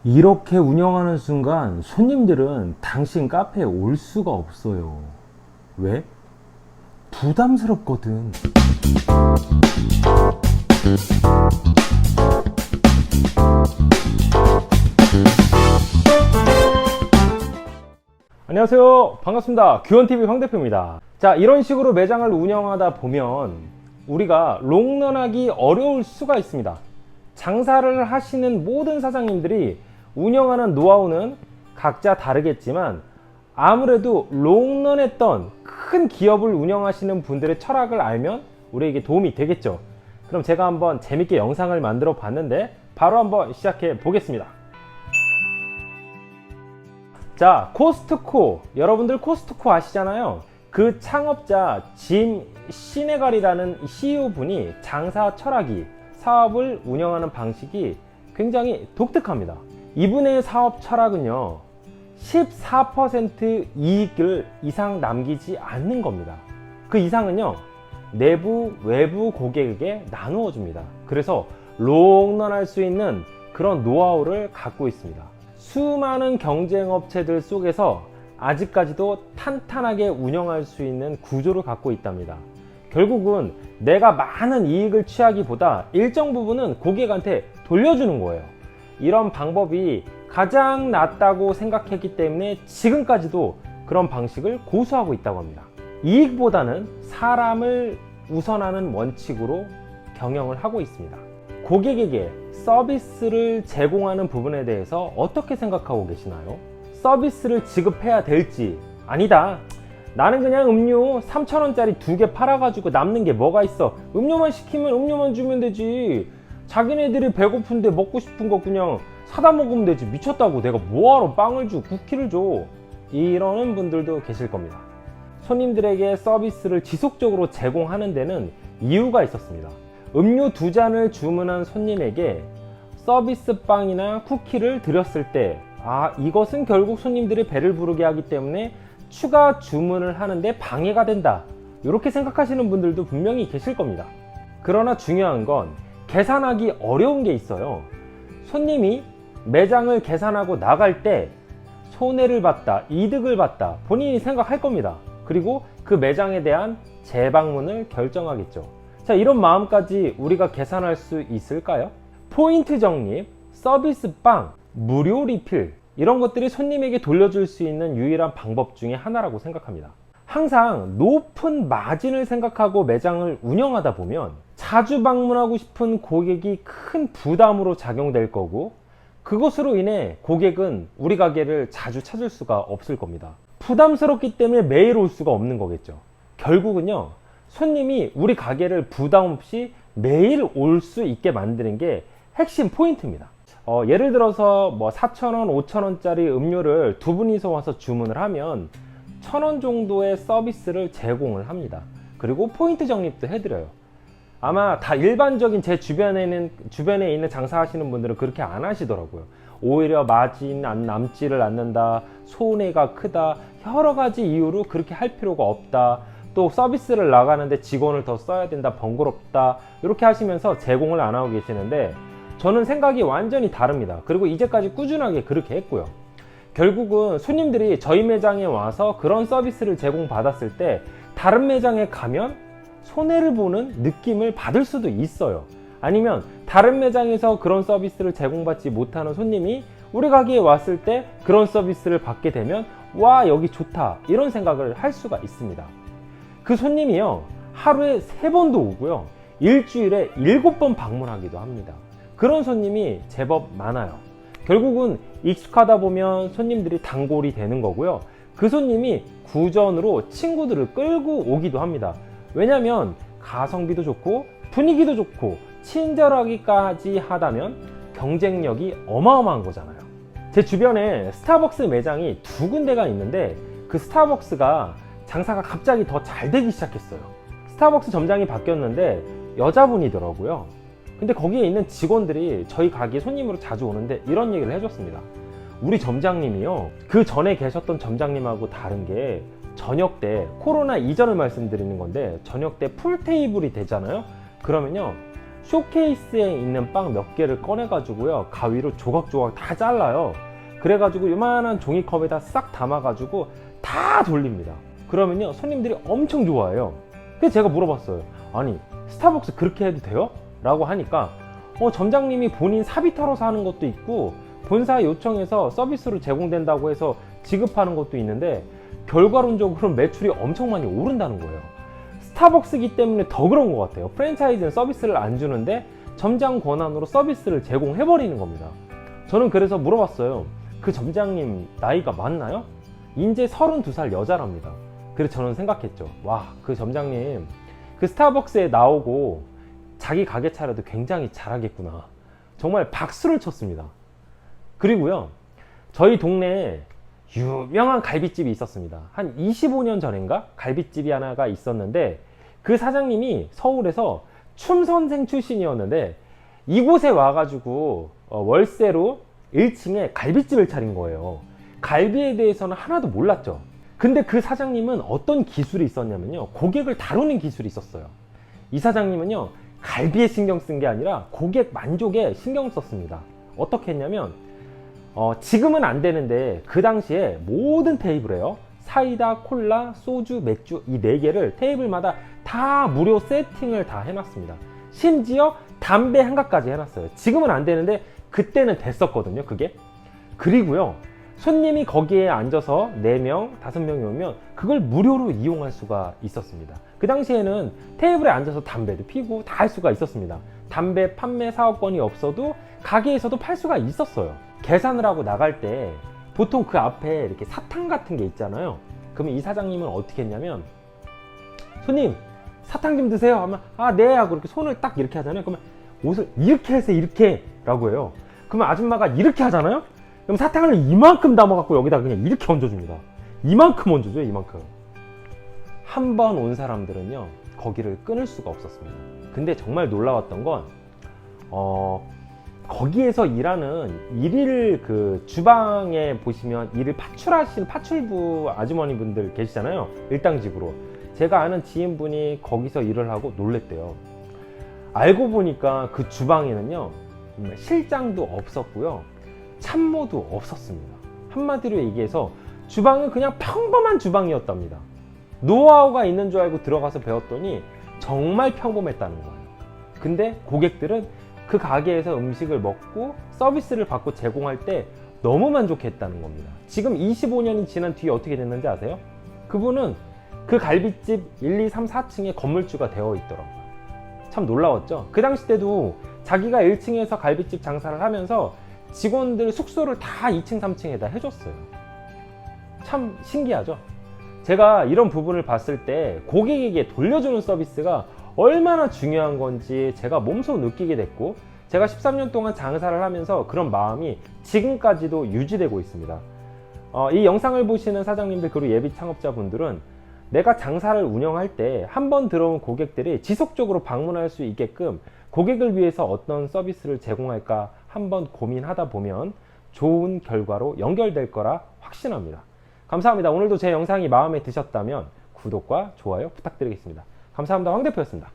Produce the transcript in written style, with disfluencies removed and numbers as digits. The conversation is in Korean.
이렇게 운영하는 순간 손님들은 당신 카페에 올 수가 없어요. 왜? 부담스럽거든. 안녕하세요. 반갑습니다. 규원TV 황 대표입니다. 자, 이런 식으로 매장을 운영하다 보면 우리가 롱런하기 어려울 수가 있습니다. 장사를 하시는 모든 사장님들이 운영하는 노하우는 각자 다르겠지만 아무래도 롱런했던 큰 기업을 운영하시는 분들의 철학을 알면 우리에게 도움이 되겠죠. 그럼 제가 한번 재밌게 영상을 만들어 봤는데 바로 한번 시작해 보겠습니다. 자, 코스트코, 여러분들 코스트코 아시잖아요. 그 창업자 짐 시네갈이라는 CEO 분이 장사 철학이, 사업을 운영하는 방식이 굉장히 독특합니다. 이분의 사업 철학은요, 14% 이익을 이상 남기지 않는 겁니다. 그 이상은요, 내부, 외부 고객에게 나누어 줍니다. 그래서 롱런할 수 있는 그런 노하우를 갖고 있습니다. 수많은 경쟁업체들 속에서 아직까지도 탄탄하게 운영할 수 있는 구조를 갖고 있답니다. 결국은 내가 많은 이익을 취하기보다 일정 부분은 고객한테 돌려주는 거예요. 이런 방법이 가장 낫다고 생각했기 때문에 지금까지도 그런 방식을 고수하고 있다고 합니다. 이익보다는 사람을 우선하는 원칙으로 경영을 하고 있습니다. 고객에게 서비스를 제공하는 부분에 대해서 어떻게 생각하고 계시나요? 서비스를 지급해야 될지, 아니다, 나는 그냥 음료 3,000원짜리 2개 팔아가지고 남는 게 뭐가 있어, 음료만 시키면 음료만 주면 되지, 자기네들이 배고픈데 먹고 싶은 거 그냥 사다 먹으면 되지, 미쳤다고 내가 뭐하러 빵을 줘, 쿠키를 줘, 이러는 분들도 계실 겁니다. 손님들에게 서비스를 지속적으로 제공하는 데는 이유가 있었습니다. 음료 2잔을 주문한 손님에게 서비스 빵이나 쿠키를 드렸을 때, 이것은 결국 손님들이 배를 부르게 하기 때문에 추가 주문을 하는데 방해가 된다, 이렇게 생각하시는 분들도 분명히 계실 겁니다. 그러나 중요한 건 계산하기 어려운 게 있어요. 손님이 매장을 계산하고 나갈 때 손해를 봤다, 이득을 봤다, 본인이 생각할 겁니다. 그리고 그 매장에 대한 재방문을 결정하겠죠. 자, 이런 마음까지 우리가 계산할 수 있을까요? 포인트 적립, 서비스 빵, 무료 리필, 이런 것들이 손님에게 돌려줄 수 있는 유일한 방법 중에 하나라고 생각합니다. 항상 높은 마진을 생각하고 매장을 운영하다 보면 자주 방문하고 싶은 고객이 큰 부담으로 작용될 거고, 그것으로 인해 고객은 우리 가게를 자주 찾을 수가 없을 겁니다. 부담스럽기 때문에 매일 올 수가 없는 거겠죠. 결국은요, 손님이 우리 가게를 부담 없이 매일 올 수 있게 만드는 게 핵심 포인트입니다. 예를 들어서 4,000원, 5,000원짜리 음료를 두 분이서 와서 주문을 하면 1,000원 정도의 서비스를 제공을 합니다. 그리고 포인트 적립도 해드려요. 아마 다 일반적인 제 주변에 있는 장사하시는 분들은 그렇게 안 하시더라고요. 오히려 마진 남지를 않는다, 손해가 크다, 여러 가지 이유로 그렇게 할 필요가 없다, 또 서비스를 나가는데 직원을 더 써야 된다, 번거롭다, 이렇게 하시면서 제공을 안 하고 계시는데, 저는 생각이 완전히 다릅니다. 그리고 이제까지 꾸준하게 그렇게 했고요. 결국은 손님들이 저희 매장에 와서 그런 서비스를 제공받았을 때 다른 매장에 가면 손해를 보는 느낌을 받을 수도 있어요. 아니면 다른 매장에서 그런 서비스를 제공받지 못하는 손님이 우리 가게에 왔을 때 그런 서비스를 받게 되면, 와, 여기 좋다, 이런 생각을 할 수가 있습니다. 그 손님이요, 하루에 3번도 오고요, 일주일에 7번 방문하기도 합니다. 그런 손님이 제법 많아요. 결국은 익숙하다 보면 손님들이 단골이 되는 거고요. 그 손님이 구전으로 친구들을 끌고 오기도 합니다. 왜냐면 가성비도 좋고 분위기도 좋고 친절하기까지 하다면 경쟁력이 어마어마한 거잖아요. 제 주변에 스타벅스 매장이 2군데가 있는데 그 스타벅스가 장사가 갑자기 더 잘 되기 시작했어요. 스타벅스 점장이 바뀌었는데 여자분이더라고요. 근데 거기에 있는 직원들이 저희 가게 손님으로 자주 오는데 이런 얘기를 해줬습니다. 우리 점장님이요, 그 전에 계셨던 점장님하고 다른 게 저녁 때, 코로나 이전을 말씀드리는 건데, 저녁 때 풀테이블이 되잖아요. 그러면요, 쇼케이스에 있는 빵 몇 개를 꺼내 가지고요, 가위로 조각조각 다 잘라요. 그래 가지고 요만한 종이컵에다 싹 담아 가지고 다 돌립니다. 그러면요, 손님들이 엄청 좋아해요. 그래서 제가 물어봤어요. 아니, 스타벅스 그렇게 해도 돼요? 라고 하니까 점장님이 본인 사비타로서 하는 것도 있고 본사 요청해서 서비스로 제공된다고 해서 지급하는 것도 있는데 결과론적으로 매출이 엄청 많이 오른다는 거예요. 스타벅스기 때문에 더 그런 것 같아요. 프랜차이즈는 서비스를 안 주는데 점장 권한으로 서비스를 제공해버리는 겁니다. 저는 그래서 물어봤어요. 그 점장님 나이가 많나요? 이제 32살 여자랍니다. 그래서 저는 생각했죠. 와, 그 점장님 그 스타벅스에 나오고 자기 가게 차려도 굉장히 잘하겠구나. 정말 박수를 쳤습니다. 그리고요, 저희 동네에 유명한 갈비집이 있었습니다. 한 25년 전인가 갈비집이 하나가 있었는데 그 사장님이 서울에서 춤선생 출신이었는데 이곳에 와가지고 월세로 1층에 갈비집을 차린 거예요. 갈비에 대해서는 하나도 몰랐죠. 근데 그 사장님은 어떤 기술이 있었냐면요, 고객을 다루는 기술이 있었어요. 이 사장님은요, 갈비에 신경 쓴 게 아니라 고객 만족에 신경 썼습니다. 어떻게 했냐면 지금은 안 되는데 그 당시에 모든 테이블에요, 사이다, 콜라, 소주, 맥주 이 4개를 테이블마다 다 무료 세팅을 다 해놨습니다. 심지어 담배 한 갑까지 해놨어요. 지금은 안 되는데 그때는 됐었거든요, 그게. 그리고요, 손님이 거기에 앉아서 4명, 5명이 오면 그걸 무료로 이용할 수가 있었습니다. 그 당시에는 테이블에 앉아서 담배도 피고 다 할 수가 있었습니다. 담배 판매 사업권이 없어도 가게에서도 팔 수가 있었어요. 계산을 하고 나갈 때 보통 그 앞에 이렇게 사탕 같은 게 있잖아요. 그러면 이 사장님은 어떻게 했냐면, 손님 사탕 좀 드세요 하면 네 하고 이렇게 손을 딱 이렇게 하잖아요. 그러면 옷을 이렇게 해서 이렇게 라고 해요. 그러면 아줌마가 이렇게 하잖아요. 그럼 사탕을 이만큼 담아갖고 여기다 그냥 이렇게 얹어줍니다. 이만큼 얹어줘요, 이만큼. 한 번 온 사람들은요, 거기를 끊을 수가 없었습니다. 근데 정말 놀라웠던 건 거기에서 일하는 일일 그 주방에 보시면 일을 파출하시는 파출부 아주머니 분들 계시잖아요, 일당직으로. 제가 아는 지인분이 거기서 일을 하고 놀랬대요. 알고 보니까 그 주방에는요, 실장도 없었고요, 참모도 없었습니다. 한마디로 얘기해서 주방은 그냥 평범한 주방이었답니다. 노하우가 있는 줄 알고 들어가서 배웠더니 정말 평범했다는 거예요. 근데 고객들은 그 가게에서 음식을 먹고 서비스를 받고 제공할 때 너무 만족했다는 겁니다. 지금 25년이 지난 뒤에 어떻게 됐는지 아세요? 그분은 그 갈비집 1, 2, 3, 4층에 건물주가 되어 있더라고요. 참 놀라웠죠? 그 당시 때도 자기가 1층에서 갈비집 장사를 하면서 직원들 숙소를 다 2층, 3층에다 해줬어요. 참 신기하죠? 제가 이런 부분을 봤을 때 고객에게 돌려주는 서비스가 얼마나 중요한 건지 제가 몸소 느끼게 됐고, 제가 13년 동안 장사를 하면서 그런 마음이 지금까지도 유지되고 있습니다. 이 영상을 보시는 사장님들 그리고 예비 창업자분들은 내가 장사를 운영할 때 한 번 들어온 고객들이 지속적으로 방문할 수 있게끔 고객을 위해서 어떤 서비스를 제공할까 한번 고민하다 보면 좋은 결과로 연결될 거라 확신합니다. 감사합니다. 오늘도 제 영상이 마음에 드셨다면 구독과 좋아요 부탁드리겠습니다. 감사합니다. 황 대표였습니다.